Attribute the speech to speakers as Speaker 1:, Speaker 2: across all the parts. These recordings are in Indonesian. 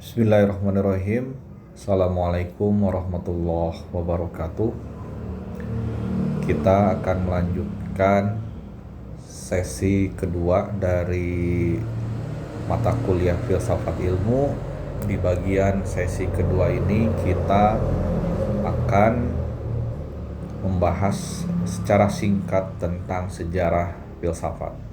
Speaker 1: Bismillahirrahmanirrahim. Assalamualaikum warahmatullahi wabarakatuh. Kita akan melanjutkan sesi kedua dari mata kuliah filsafat ilmu. Di bagian sesi kedua ini kita akan membahas secara singkat tentang sejarah filsafat.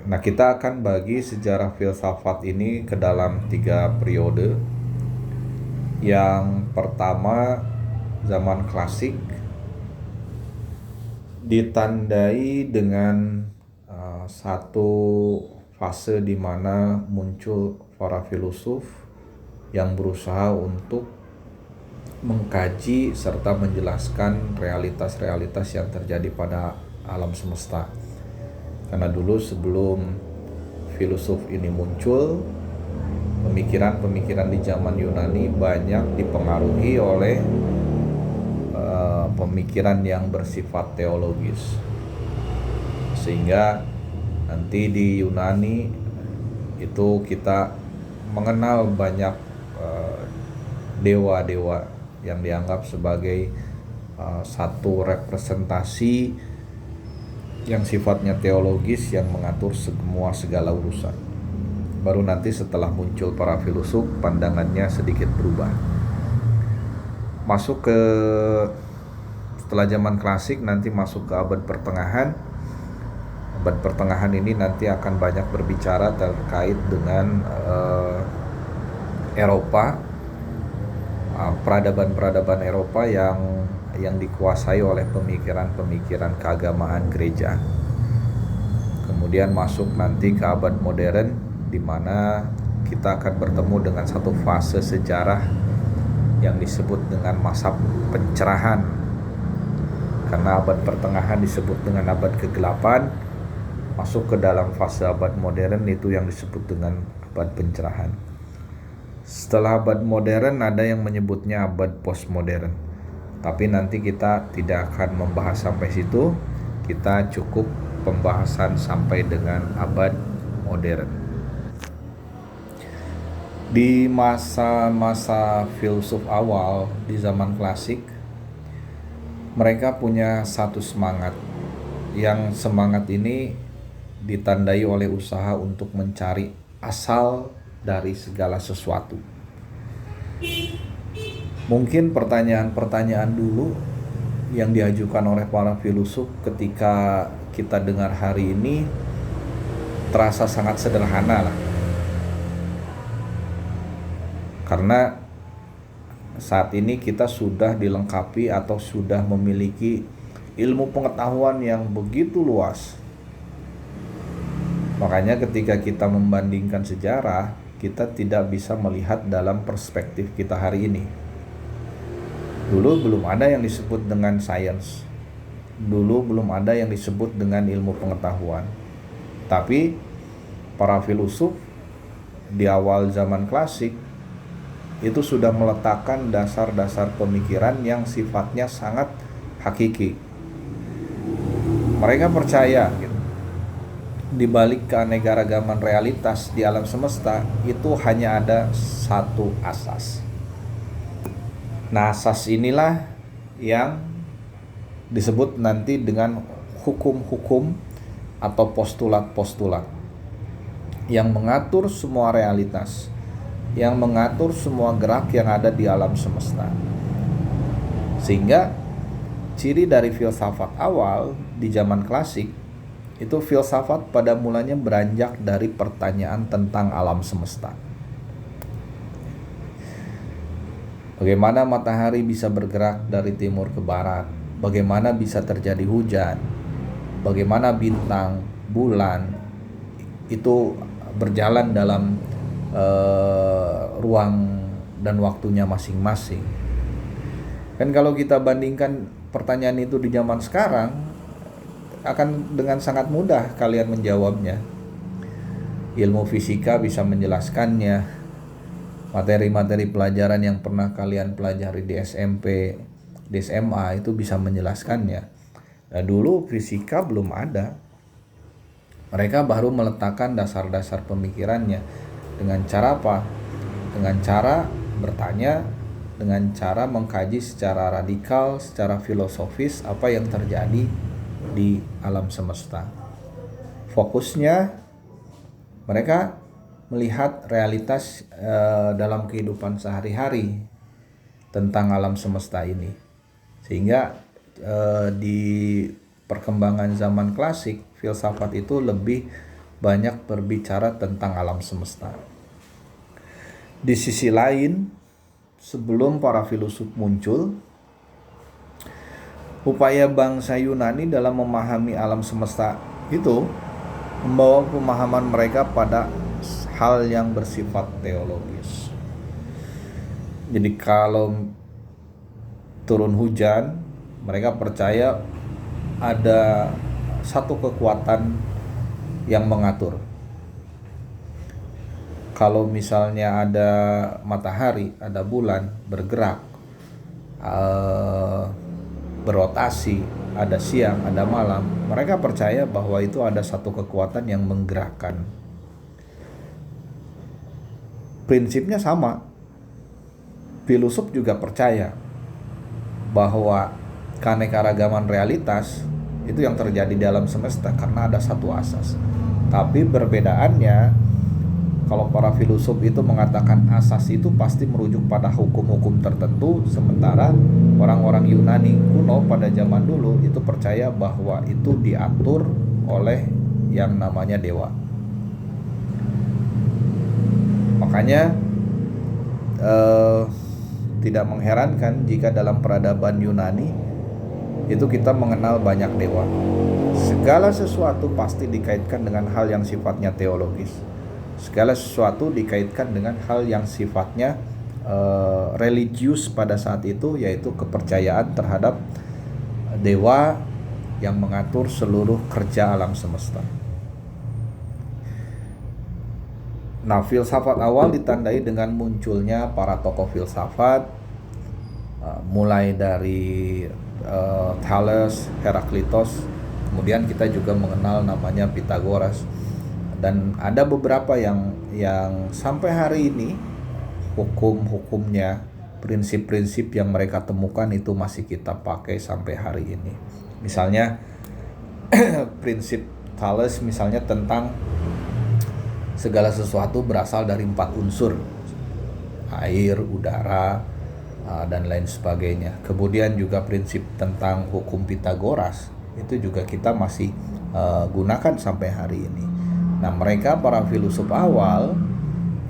Speaker 1: Nah, kita akan bagi sejarah filsafat ini ke dalam 3 periode. Yang pertama, zaman klasik, ditandai dengan satu fase di mana muncul para filosof yang berusaha untuk mengkaji serta menjelaskan realitas-realitas yang terjadi pada alam semesta. Karena dulu sebelum filosof ini muncul, pemikiran-pemikiran di zaman Yunani banyak dipengaruhi oleh pemikiran yang bersifat teologis. Sehingga nanti di Yunani itu kita mengenal banyak dewa-dewa yang dianggap sebagai satu representasi yang sifatnya teologis yang mengatur semua segala urusan. Baru nanti setelah muncul para filosof, pandangannya sedikit berubah. Masuk ke setelah zaman klasik, nanti masuk ke abad pertengahan. Abad pertengahan ini nanti akan banyak berbicara terkait dengan Eropa, peradaban-peradaban Eropa yang dikuasai oleh pemikiran-pemikiran keagamaan gereja. Kemudian masuk nanti ke abad modern, di mana kita akan bertemu dengan satu fase sejarah yang disebut dengan masa pencerahan. Karena abad pertengahan disebut dengan abad kegelapan, masuk ke dalam fase abad modern itu yang disebut dengan abad pencerahan. Setelah abad modern ada yang menyebutnya abad postmodern. Tapi nanti kita tidak akan membahas sampai situ. Kita cukup pembahasan sampai dengan abad modern. Di masa-masa filsuf awal di zaman klasik, mereka punya satu semangat. Yang semangat ini ditandai oleh usaha untuk mencari asal dari segala sesuatu. Mungkin pertanyaan-pertanyaan dulu yang diajukan oleh para filosof ketika kita dengar hari ini terasa sangat sederhana lah. Karena saat ini kita sudah dilengkapi atau sudah memiliki ilmu pengetahuan yang begitu luas. Makanya ketika kita membandingkan sejarah, kita tidak bisa melihat dalam perspektif kita hari ini. Dulu belum ada yang disebut dengan sains. Dulu belum ada yang disebut dengan ilmu pengetahuan. Tapi para filosof di awal zaman klasik itu sudah meletakkan dasar-dasar pemikiran yang sifatnya sangat hakiki. Mereka percaya di balik keanekaragaman realitas di alam semesta itu hanya ada satu asas. Nah, asas inilah yang disebut nanti dengan hukum-hukum atau postulat-postulat yang mengatur semua realitas, yang mengatur semua gerak yang ada di alam semesta. Sehingga ciri dari filsafat awal di zaman klasik itu filsafat pada mulanya beranjak dari pertanyaan tentang alam semesta. Bagaimana matahari bisa bergerak dari timur ke barat? Bagaimana bisa terjadi hujan? Bagaimana bintang, bulan itu berjalan dalam ruang dan waktunya masing-masing? Kan kalau kita bandingkan pertanyaan itu di zaman sekarang, akan dengan sangat mudah kalian menjawabnya. Ilmu fisika bisa menjelaskannya. Materi-materi pelajaran yang pernah kalian pelajari di SMP, di SMA itu bisa menjelaskannya. Nah, dulu fisika belum ada. Mereka baru meletakkan dasar-dasar pemikirannya. Dengan cara apa? Dengan cara bertanya, dengan cara mengkaji secara radikal, secara filosofis apa yang terjadi di alam semesta. Fokusnya mereka melihat realitas dalam kehidupan sehari-hari tentang alam semesta ini. Sehingga di perkembangan zaman klasik, filsafat itu lebih banyak berbicara tentang alam semesta. Di sisi lain, sebelum para filsuf muncul, upaya bangsa Yunani dalam memahami alam semesta itu membawa pemahaman mereka pada hal yang bersifat teologis. Jadi kalau turun hujan, mereka percaya ada satu kekuatan yang mengatur. Kalau misalnya ada matahari, ada bulan bergerak, berotasi, ada siang, ada malam, mereka percaya bahwa itu ada satu kekuatan yang menggerakkan. Prinsipnya sama. Filsuf juga percaya bahwa keanekaragaman realitas itu yang terjadi di alam semesta karena ada satu asas. Tapi perbedaannya, kalau para filsuf itu mengatakan asas itu pasti merujuk pada hukum-hukum tertentu, sementara orang-orang Yunani kuno pada zaman dulu itu percaya bahwa itu diatur oleh yang namanya dewa. Makanya tidak mengherankan jika dalam peradaban Yunani itu kita mengenal banyak dewa. Segala sesuatu pasti dikaitkan dengan hal yang sifatnya teologis. Segala sesuatu dikaitkan dengan hal yang sifatnya religius pada saat itu, yaitu kepercayaan terhadap dewa yang mengatur seluruh kerja alam semesta. Nah, filsafat awal ditandai dengan munculnya para tokoh filsafat, mulai dari Thales, Heraklitos, kemudian kita juga mengenal namanya Pythagoras, dan ada beberapa yang sampai hari ini hukum-hukumnya, prinsip-prinsip yang mereka temukan itu masih kita pakai sampai hari ini. Misalnya prinsip Thales misalnya tentang segala sesuatu berasal dari 4 unsur, air, udara, dan lain sebagainya. Kemudian juga prinsip tentang hukum Pythagoras itu juga kita masih gunakan sampai hari ini. Nah, mereka para filsuf awal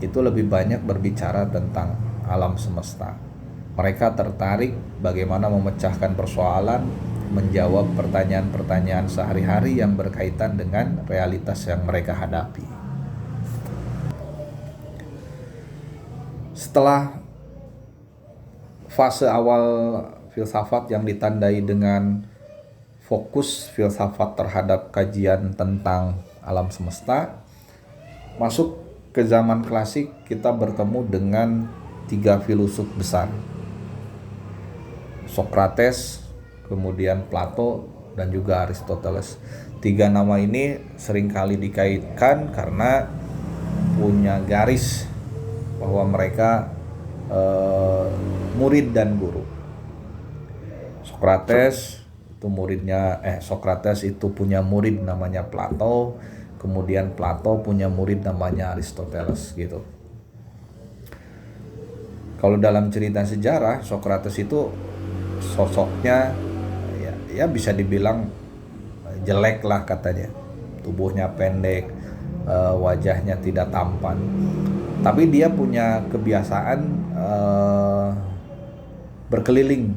Speaker 1: itu lebih banyak berbicara tentang alam semesta. Mereka tertarik bagaimana memecahkan persoalan, menjawab pertanyaan-pertanyaan sehari-hari yang berkaitan dengan realitas yang mereka hadapi. Setelah fase awal filsafat yang ditandai dengan fokus filsafat terhadap kajian tentang alam semesta, masuk ke zaman klasik, kita bertemu dengan 3 filsuf besar, Socrates, kemudian Plato, dan juga Aristoteles. 3 nama ini seringkali dikaitkan karena punya garis bahwa mereka murid dan guru. Socrates itu punya murid namanya Plato, kemudian Plato punya murid namanya Aristoteles gitu. Kalau dalam cerita sejarah, Socrates itu sosoknya ya bisa dibilang jelek lah katanya. Tubuhnya pendek, wajahnya tidak tampan. Tapi dia punya kebiasaan berkeliling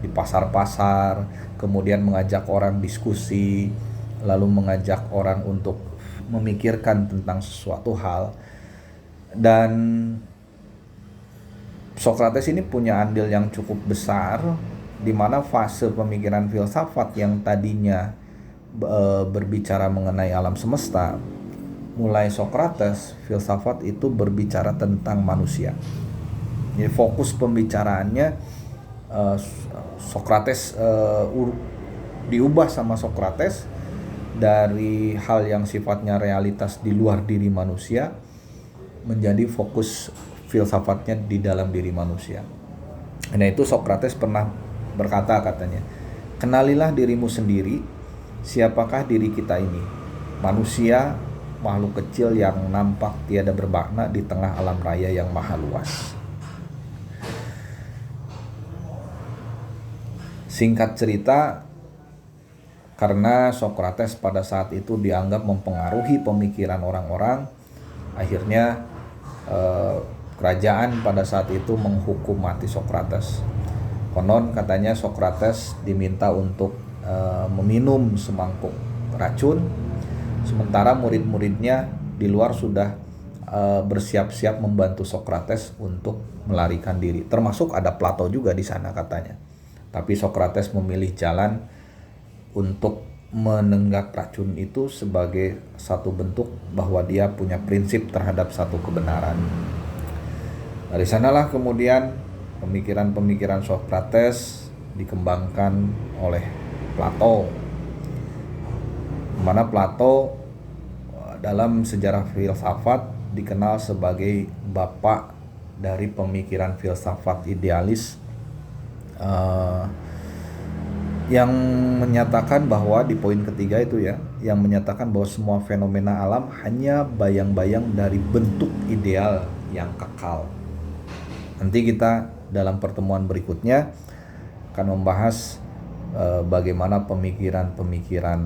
Speaker 1: di pasar-pasar, kemudian mengajak orang diskusi, lalu mengajak orang untuk memikirkan tentang sesuatu hal. Dan Socrates ini punya andil yang cukup besar, di mana fase pemikiran filsafat yang tadinya berbicara mengenai alam semesta, mulai Socrates, filsafat itu berbicara tentang manusia. Jadi fokus pembicaraannya Socrates diubah sama Socrates dari hal yang sifatnya realitas di luar diri manusia menjadi fokus filsafatnya di dalam diri manusia. Nah, itu Socrates pernah berkata, katanya, kenalilah dirimu sendiri, siapakah diri kita ini? Manusia, makhluk kecil yang nampak tiada bermakna di tengah alam raya yang maha luas. Singkat cerita, karena Socrates pada saat itu dianggap mempengaruhi pemikiran orang-orang, akhirnya kerajaan pada saat itu menghukum mati Socrates. Konon katanya Socrates diminta untuk meminum semangkuk racun, sementara murid-muridnya di luar sudah bersiap-siap membantu Socrates untuk melarikan diri. Termasuk ada Plato juga di sana katanya. Tapi Socrates memilih jalan untuk menenggak racun itu sebagai satu bentuk bahwa dia punya prinsip terhadap satu kebenaran. Dari sanalah kemudian pemikiran-pemikiran Socrates dikembangkan oleh Plato. Mana Plato dalam sejarah filsafat dikenal sebagai bapak dari pemikiran filsafat idealis, yang menyatakan bahwa di poin ketiga itu ya, yang menyatakan bahwa semua fenomena alam hanya bayang-bayang dari bentuk ideal yang kekal. Nanti kita dalam pertemuan berikutnya akan membahas bagaimana pemikiran-pemikiran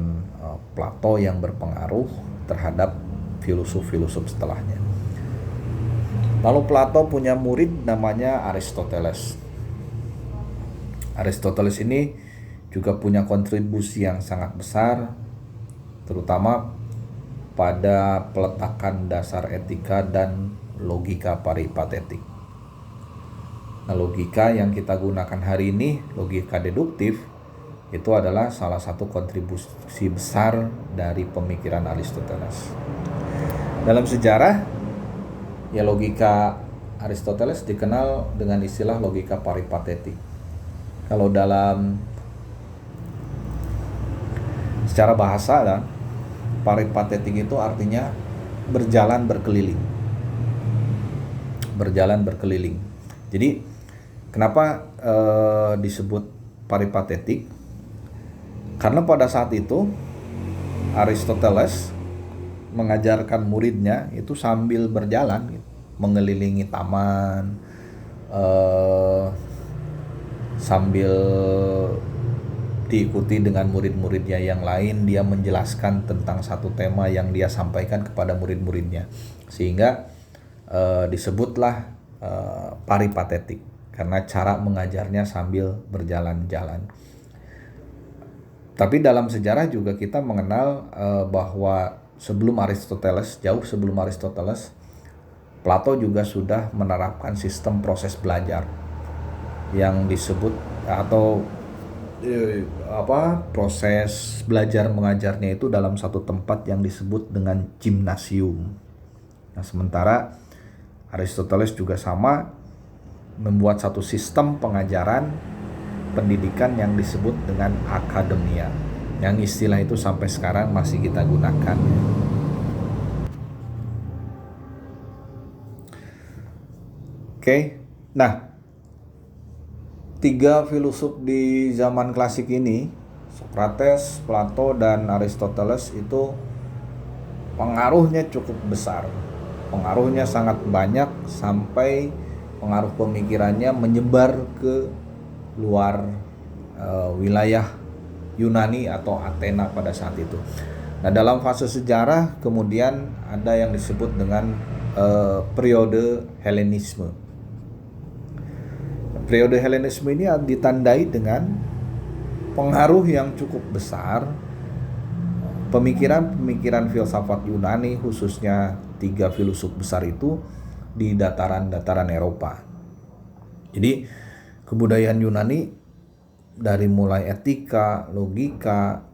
Speaker 1: Plato yang berpengaruh terhadap filosof-filosof setelahnya. Lalu Plato punya murid namanya Aristoteles. Aristoteles ini juga punya kontribusi yang sangat besar, terutama pada peletakan dasar etika dan logika peripatetik. Nah, logika yang kita gunakan hari ini, logika deduktif, itu adalah salah satu kontribusi besar dari pemikiran Aristoteles. Dalam sejarah, ya logika Aristoteles dikenal dengan istilah logika peripatetik. Kalau dalam secara bahasa kan, peripatetik itu artinya berjalan berkeliling. Berjalan berkeliling. Jadi kenapa disebut peripatetik? Karena pada saat itu Aristoteles mengajarkan muridnya itu sambil berjalan, mengelilingi taman, sambil diikuti dengan murid-muridnya yang lain, dia menjelaskan tentang satu tema yang dia sampaikan kepada murid-muridnya, sehingga disebutlah peripatetik karena cara mengajarnya sambil berjalan-jalan. Tapi dalam sejarah juga kita mengenal bahwa sebelum Aristoteles, jauh sebelum Aristoteles, Plato juga sudah menerapkan sistem proses belajar yang disebut atau proses belajar mengajarnya itu dalam satu tempat yang disebut dengan gimnasium. Nah, sementara Aristoteles juga sama membuat satu sistem pengajaran pendidikan yang disebut dengan akademia, yang istilah itu sampai sekarang masih kita gunakan. Oke. Nah, tiga filosof di zaman klasik ini, Socrates, Plato, dan Aristoteles, itu pengaruhnya cukup besar. Pengaruhnya sangat banyak sampai pengaruh pemikirannya menyebar ke luar wilayah Yunani atau Athena pada saat itu. Nah, dalam fase sejarah kemudian ada yang disebut dengan periode Helenisme. Periode Helenisme ini ditandai dengan pengaruh yang cukup besar pemikiran-pemikiran filsafat Yunani, khususnya tiga filosof besar itu di dataran-dataran Eropa. Jadi kebudayaan Yunani dari mulai etika, logika,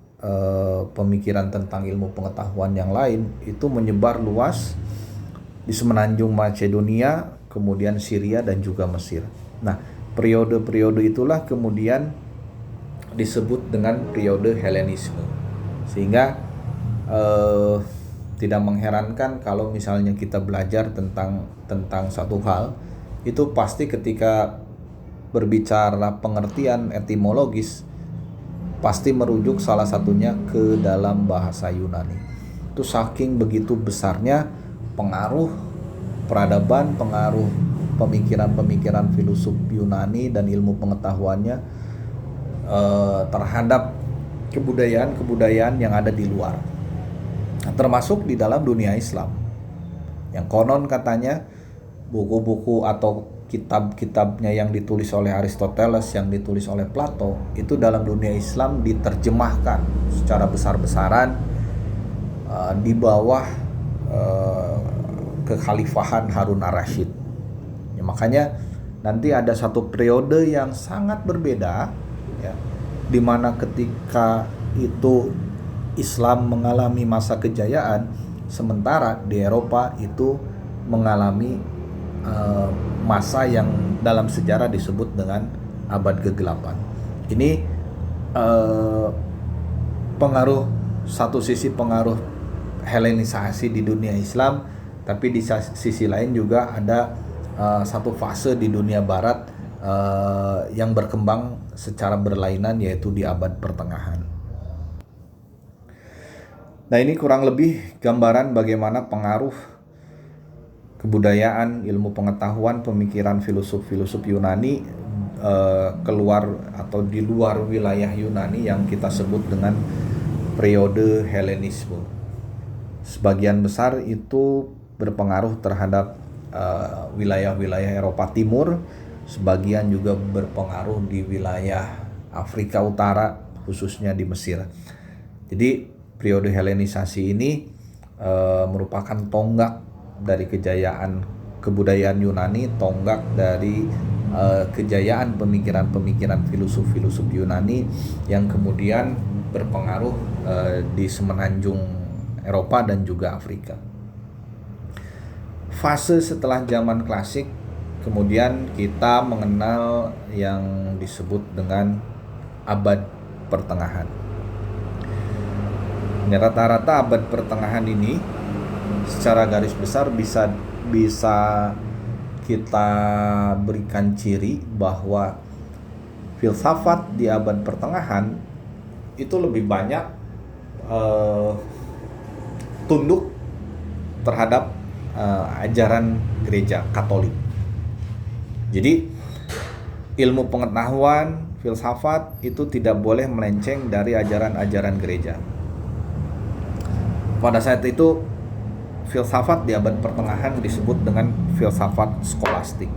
Speaker 1: pemikiran tentang ilmu pengetahuan yang lain itu menyebar luas di semenanjung Macedonia, kemudian Syria dan juga Mesir. Nah, periode-periode itulah kemudian disebut dengan periode Helenisme. Sehingga eh, tidak mengherankan kalau misalnya kita belajar tentang satu hal, itu pasti ketika berbicara pengertian etimologis pasti merujuk salah satunya ke dalam bahasa Yunani. Itu saking begitu besarnya pengaruh peradaban, pengaruh pemikiran-pemikiran filosof Yunani dan ilmu pengetahuannya terhadap kebudayaan-kebudayaan yang ada di luar, termasuk di dalam dunia Islam. Yang konon katanya buku-buku atau kitab-kitabnya yang ditulis oleh Aristoteles, yang ditulis oleh Plato, itu dalam dunia Islam diterjemahkan secara besar-besaran di bawah kekhalifahan Harun ar-Rasyid. Ya, makanya nanti ada satu periode yang sangat berbeda, ya, di mana ketika itu Islam mengalami masa kejayaan, sementara di Eropa itu mengalami masa yang dalam sejarah disebut dengan abad ke-8. Ini pengaruh, satu sisi pengaruh Helenisasi di dunia Islam, tapi di sisi lain juga ada satu fase di dunia Barat yang berkembang secara berlainan, yaitu di abad pertengahan. Nah, ini kurang lebih gambaran bagaimana pengaruh kebudayaan, ilmu pengetahuan, pemikiran filosof Yunani keluar atau di luar wilayah Yunani yang kita sebut dengan periode Helenisme. Sebagian besar itu berpengaruh terhadap wilayah-wilayah Eropa Timur, sebagian juga berpengaruh di wilayah Afrika Utara, khususnya di Mesir. Jadi periode Helenisasi ini merupakan tonggak dari kejayaan kebudayaan Yunani, tonggak dari kejayaan pemikiran-pemikiran filosof Yunani yang kemudian berpengaruh di semenanjung Eropa dan juga Afrika. Fase setelah zaman klasik, kemudian kita mengenal yang disebut dengan abad pertengahan. Rata-rata abad pertengahan ini secara garis besar bisa kita berikan ciri bahwa filsafat di abad pertengahan itu lebih banyak tunduk terhadap ajaran gereja Katolik. Jadi ilmu pengetahuan, filsafat itu tidak boleh melenceng dari ajaran-ajaran gereja. Pada saat itu filsafat di abad pertengahan disebut dengan filsafat skolastik.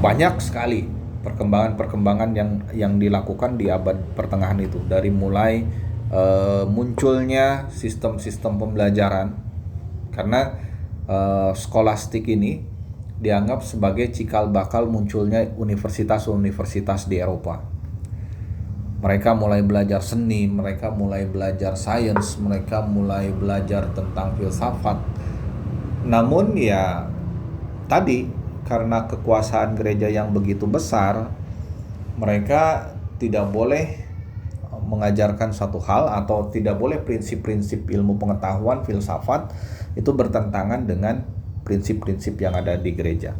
Speaker 1: Banyak sekali perkembangan-perkembangan yang dilakukan di abad pertengahan itu, dari mulai munculnya sistem-sistem pembelajaran, karena skolastik ini dianggap sebagai cikal bakal munculnya universitas-universitas di Eropa. Mereka mulai belajar seni, mereka mulai belajar sains, mereka mulai belajar tentang filsafat. Namun ya tadi, karena kekuasaan gereja yang begitu besar, mereka tidak boleh mengajarkan satu hal, atau tidak boleh prinsip-prinsip ilmu pengetahuan, filsafat itu bertentangan dengan prinsip-prinsip yang ada di gereja.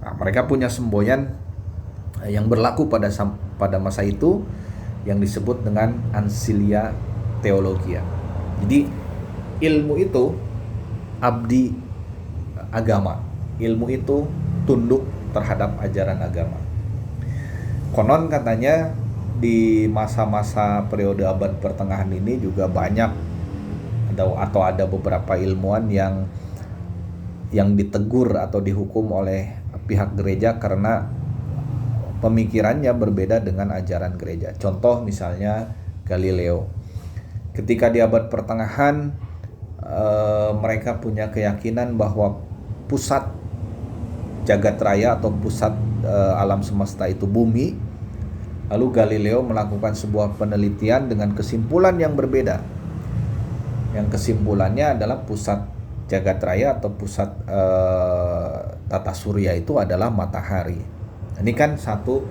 Speaker 1: Nah, mereka punya semboyan yang berlaku pada masa itu, yang disebut dengan Ancilia Theologia. Jadi ilmu itu abdi agama, ilmu itu tunduk terhadap ajaran agama. Konon katanya di masa-masa periode abad pertengahan ini juga banyak ada beberapa ilmuwan yang ditegur atau dihukum oleh pihak gereja karena pemikirannya berbeda dengan ajaran gereja. Contoh misalnya Galileo. Ketika di abad pertengahan mereka punya keyakinan bahwa pusat jagat raya atau pusat alam semesta itu bumi. Lalu Galileo melakukan sebuah penelitian dengan kesimpulan yang berbeda. Yang kesimpulannya adalah pusat jagat raya atau pusat tata surya itu adalah matahari. Ini kan satu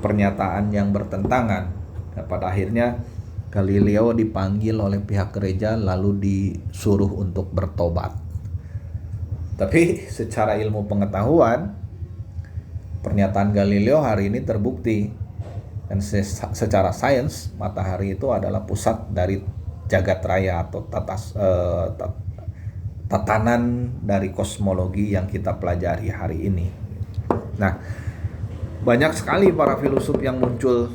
Speaker 1: pernyataan yang bertentangan. Nah, pada akhirnya Galileo dipanggil oleh pihak gereja lalu disuruh untuk bertobat. Tapi secara ilmu pengetahuan, pernyataan Galileo hari ini terbukti. Dan secara sains, matahari itu adalah pusat dari jagat raya atau tatanan dari kosmologi yang kita pelajari hari ini. Nah, banyak sekali para filosof yang muncul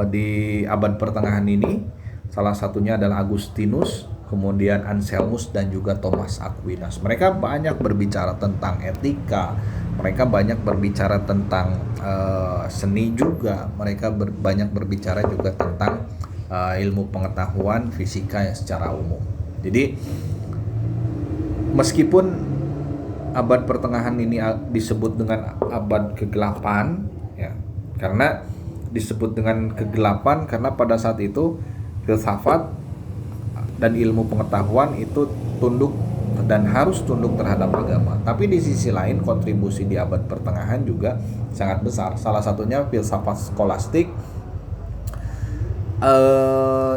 Speaker 1: di abad pertengahan ini. Salah satunya adalah Agustinus, kemudian Anselmus, dan juga Thomas Aquinas. Mereka banyak berbicara tentang etika, mereka banyak berbicara tentang seni juga, mereka banyak berbicara juga tentang ilmu pengetahuan fisika yang secara umum. Jadi meskipun abad pertengahan ini disebut dengan abad kegelapan, ya, karena disebut dengan kegelapan karena pada saat itu filsafat dan ilmu pengetahuan itu tunduk dan harus tunduk terhadap agama. Tapi di sisi lain kontribusi di abad pertengahan juga sangat besar. Salah satunya filsafat skolastik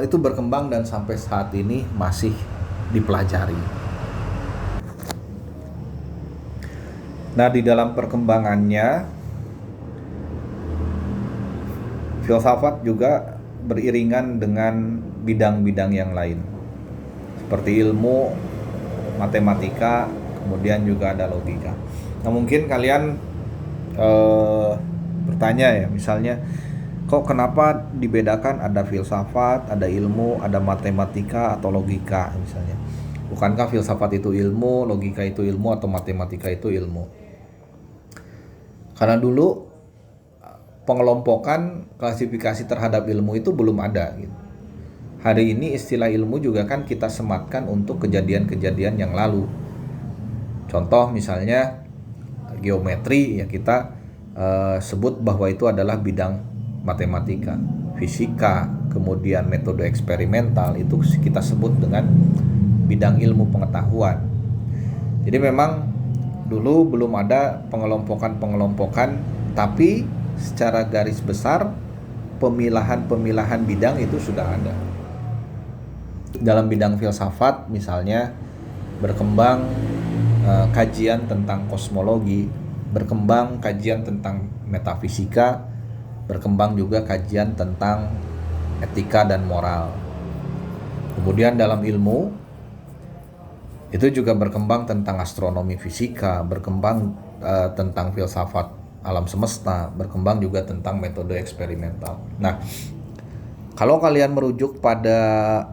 Speaker 1: itu berkembang dan sampai saat ini masih dipelajari. Nah, di dalam perkembangannya filsafat juga beriringan dengan bidang-bidang yang lain seperti ilmu matematika, kemudian juga ada logika. Nah, mungkin kalian bertanya ya, misalnya kok kenapa dibedakan ada filsafat, ada ilmu, ada matematika atau logika misalnya. Bukankah filsafat itu ilmu, logika itu ilmu, atau matematika itu ilmu? Karena dulu pengelompokan klasifikasi terhadap ilmu itu belum ada gitu. Hari ini istilah ilmu juga kan kita sematkan untuk kejadian-kejadian yang lalu. Contoh misalnya geometri, ya kita sebut bahwa itu adalah bidang matematika. Fisika, kemudian metode eksperimental itu kita sebut dengan bidang ilmu pengetahuan. Jadi memang dulu belum ada pengelompokan, tapi secara garis besar pemilahan bidang itu sudah ada. Dalam bidang filsafat misalnya berkembang kajian tentang kosmologi, berkembang kajian tentang metafisika, berkembang juga kajian tentang etika dan moral. Kemudian dalam ilmu itu juga berkembang tentang astronomi fisika, berkembang tentang filsafat alam semesta, berkembang juga tentang metode eksperimental. Nah, kalau kalian merujuk pada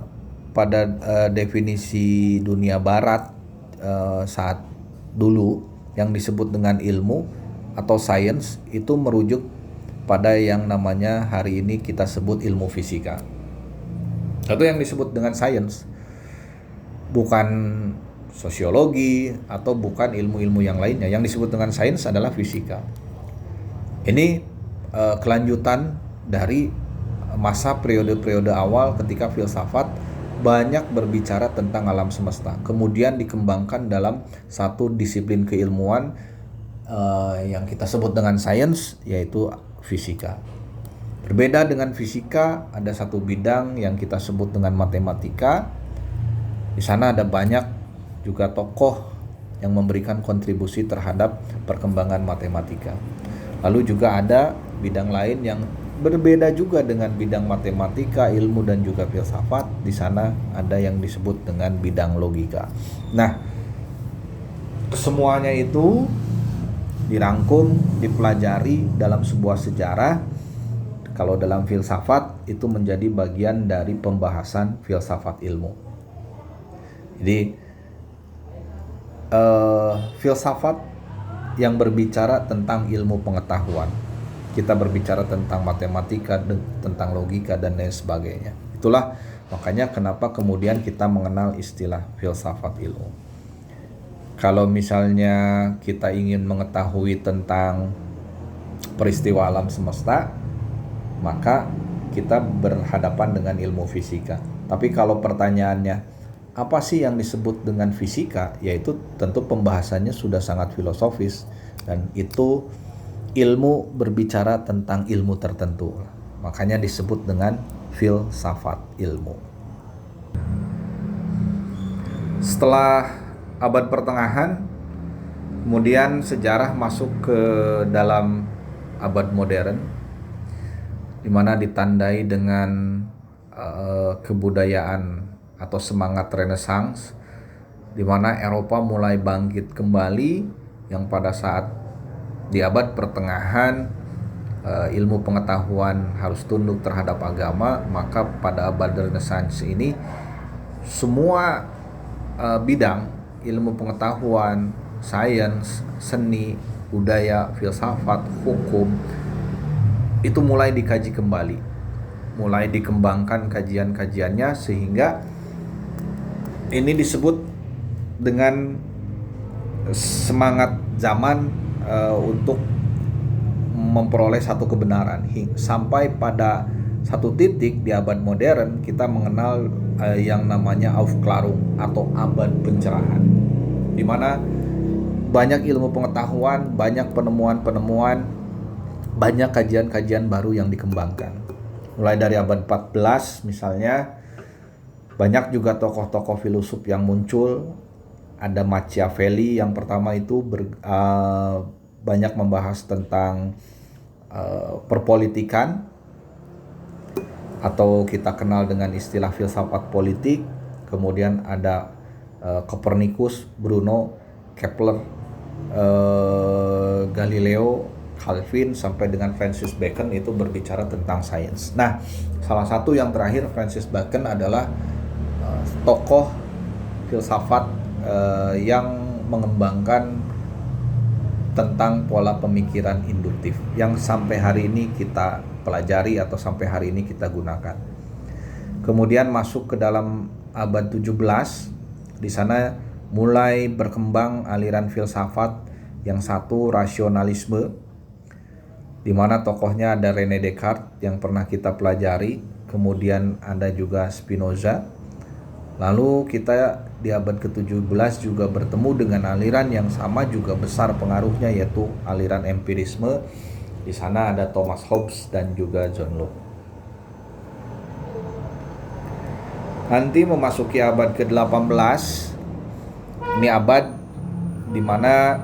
Speaker 1: definisi dunia barat saat dulu yang disebut dengan ilmu atau sains, itu merujuk pada yang namanya hari ini kita sebut ilmu fisika. Atau yang disebut dengan sains, bukan sosiologi atau bukan ilmu-ilmu yang lainnya. Yang disebut dengan sains adalah fisika. Ini kelanjutan dari masa periode-periode awal ketika filsafat banyak berbicara tentang alam semesta. Kemudian dikembangkan dalam satu disiplin keilmuan yang kita sebut dengan sains, yaitu fisika. Berbeda dengan fisika, ada satu bidang yang kita sebut dengan matematika. Di sana ada banyak juga tokoh yang memberikan kontribusi terhadap perkembangan matematika. Lalu juga ada bidang lain yang berbeda juga dengan bidang matematika, ilmu, dan juga filsafat. Di sana ada yang disebut dengan bidang logika. Nah, kesemuanya itu dirangkum, dipelajari dalam sebuah sejarah. Kalau dalam filsafat itu menjadi bagian dari pembahasan filsafat ilmu. Jadi filsafat yang berbicara tentang ilmu pengetahuan, kita berbicara tentang matematika, tentang logika, dan lain sebagainya. Itulah makanya kenapa kemudian kita mengenal istilah filsafat ilmu. Kalau misalnya kita ingin mengetahui tentang peristiwa alam semesta, maka kita berhadapan dengan ilmu fisika. Tapi kalau pertanyaannya apa sih yang disebut dengan fisika, yaitu tentu pembahasannya sudah sangat filosofis, dan itu ilmu berbicara tentang ilmu tertentu, makanya disebut dengan filsafat ilmu. Setelah abad pertengahan, kemudian sejarah masuk ke dalam abad modern, di mana ditandai dengan kebudayaan atau semangat Renaissance, di mana Eropa mulai bangkit kembali, yang pada saat di abad pertengahan ilmu pengetahuan harus tunduk terhadap agama. Maka pada abad Renaissance ini semua bidang ilmu pengetahuan, sains, seni, budaya, filsafat, hukum itu mulai dikaji kembali, mulai dikembangkan kajian-kajiannya, sehingga ini disebut dengan semangat zaman untuk memperoleh satu kebenaran. Sampai pada satu titik di abad modern kita mengenal yang namanya Aufklärung atau abad pencerahan, di mana banyak ilmu pengetahuan, banyak penemuan-penemuan, banyak kajian-kajian baru yang dikembangkan. Mulai dari abad 14 misalnya, banyak juga tokoh-tokoh filosof yang muncul. Ada Machiavelli yang pertama itu banyak membahas tentang perpolitikan, atau kita kenal dengan istilah filsafat politik. Kemudian ada Copernicus, Bruno, Kepler, Galileo, Calvin, sampai dengan Francis Bacon itu berbicara tentang sains. Nah, salah satu yang terakhir, Francis Bacon adalah tokoh filsafat yang mengembangkan tentang pola pemikiran induktif yang sampai hari ini kita pelajari atau sampai hari ini kita gunakan. Kemudian masuk ke dalam abad 17, di sana mulai berkembang aliran filsafat yang satu, rasionalisme, di mana tokohnya ada René Descartes yang pernah kita pelajari, kemudian ada juga Spinoza. Lalu kita di abad ke-17 juga bertemu dengan aliran yang sama juga besar pengaruhnya, yaitu aliran empirisme. Di sana ada Thomas Hobbes dan juga John Locke. Nanti memasuki abad ke-18, ini abad di mana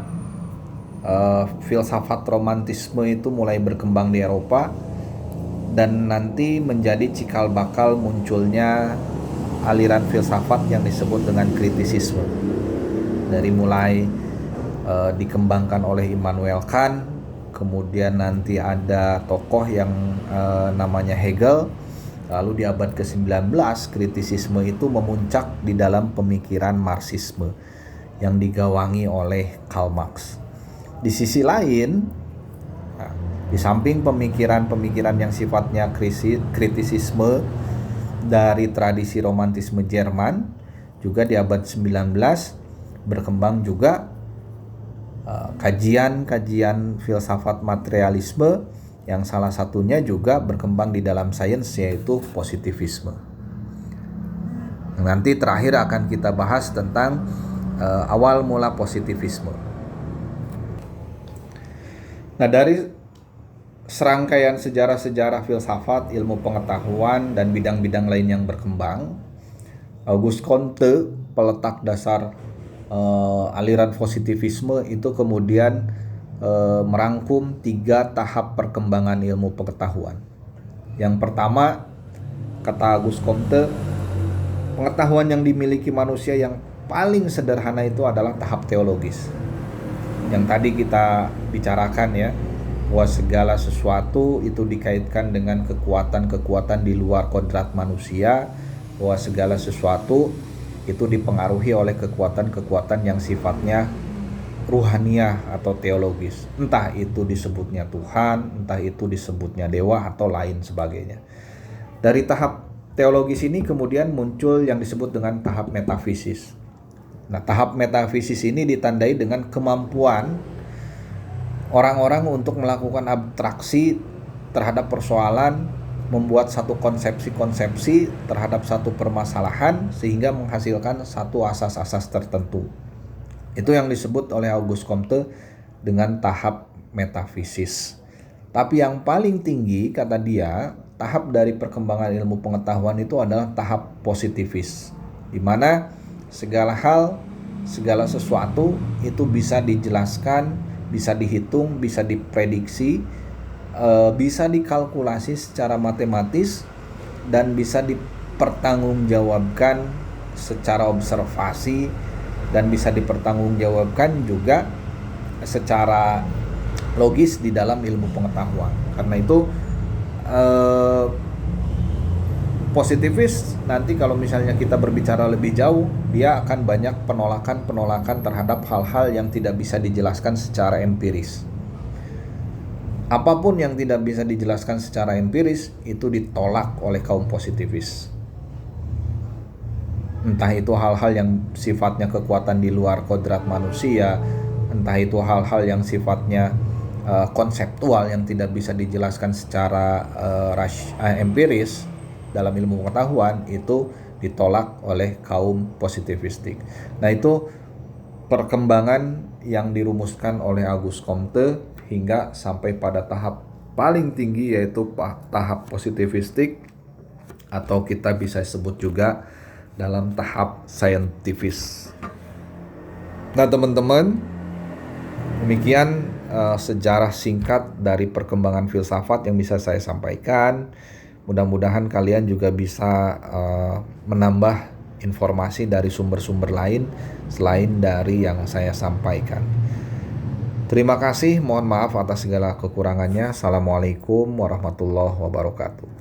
Speaker 1: filsafat romantisme itu mulai berkembang di Eropa, dan nanti menjadi cikal bakal munculnya aliran filsafat yang disebut dengan kritisisme. Dari mulai dikembangkan oleh Immanuel Kant, kemudian nanti ada tokoh yang namanya Hegel. Lalu di abad ke-19 kritisisme itu memuncak di dalam pemikiran Marxisme yang digawangi oleh Karl Marx. Di sisi lain, di samping pemikiran-pemikiran yang sifatnya kritisisme dari tradisi romantisme Jerman, juga di abad 19 berkembang juga kajian-kajian filsafat materialisme, yang salah satunya juga berkembang di dalam sains, yaitu positivisme. Nanti terakhir akan kita bahas tentang awal mula positivisme. Nah, dari serangkaian sejarah-sejarah filsafat, ilmu pengetahuan, dan bidang-bidang lain yang berkembang, Auguste Comte, peletak dasar aliran positivisme, itu kemudian merangkum 3 tahap perkembangan ilmu pengetahuan. Yang pertama, kata Auguste Comte, pengetahuan yang dimiliki manusia yang paling sederhana itu adalah tahap teologis. Yang tadi kita bicarakan ya, bahwa segala sesuatu itu dikaitkan dengan kekuatan-kekuatan di luar kodrat manusia, bahwa segala sesuatu itu dipengaruhi oleh kekuatan-kekuatan yang sifatnya ruhaniah atau teologis. Entah itu disebutnya Tuhan, entah itu disebutnya dewa, atau lain sebagainya. Dari tahap teologis ini kemudian muncul yang disebut dengan tahap metafisis. Nah, tahap metafisis ini ditandai dengan kemampuan orang-orang untuk melakukan abstraksi terhadap persoalan, membuat satu konsepsi-konsepsi terhadap satu permasalahan sehingga menghasilkan satu asas-asas tertentu. Itu yang disebut oleh Auguste Comte dengan tahap metafisis. Tapi yang paling tinggi, kata dia, tahap dari perkembangan ilmu pengetahuan itu adalah tahap positivis, di mana segala hal, segala sesuatu itu bisa dijelaskan, bisa dihitung, bisa diprediksi, bisa dikalkulasi secara matematis, dan bisa dipertanggungjawabkan secara observasi, dan bisa dipertanggungjawabkan juga secara logis di dalam ilmu pengetahuan. Karena itu positivis nanti kalau misalnya kita berbicara lebih jauh, dia akan banyak penolakan terhadap hal-hal yang tidak bisa dijelaskan secara empiris. Apapun yang tidak bisa dijelaskan secara empiris itu ditolak oleh kaum positivis. Entah itu hal-hal yang sifatnya kekuatan di luar kodrat manusia, entah itu hal-hal yang sifatnya konseptual yang tidak bisa dijelaskan secara empiris dalam ilmu pengetahuan, itu ditolak oleh kaum positivistik. Nah, itu perkembangan yang dirumuskan oleh Auguste Comte hingga sampai pada tahap paling tinggi, yaitu tahap positivistik, atau kita bisa sebut juga dalam tahap saintifis. Nah teman-teman, demikian sejarah singkat dari perkembangan filsafat yang bisa saya sampaikan. Mudah-mudahan kalian juga bisa menambah informasi dari sumber-sumber lain selain dari yang saya sampaikan. Terima kasih, mohon maaf atas segala kekurangannya. Assalamualaikum warahmatullahi wabarakatuh.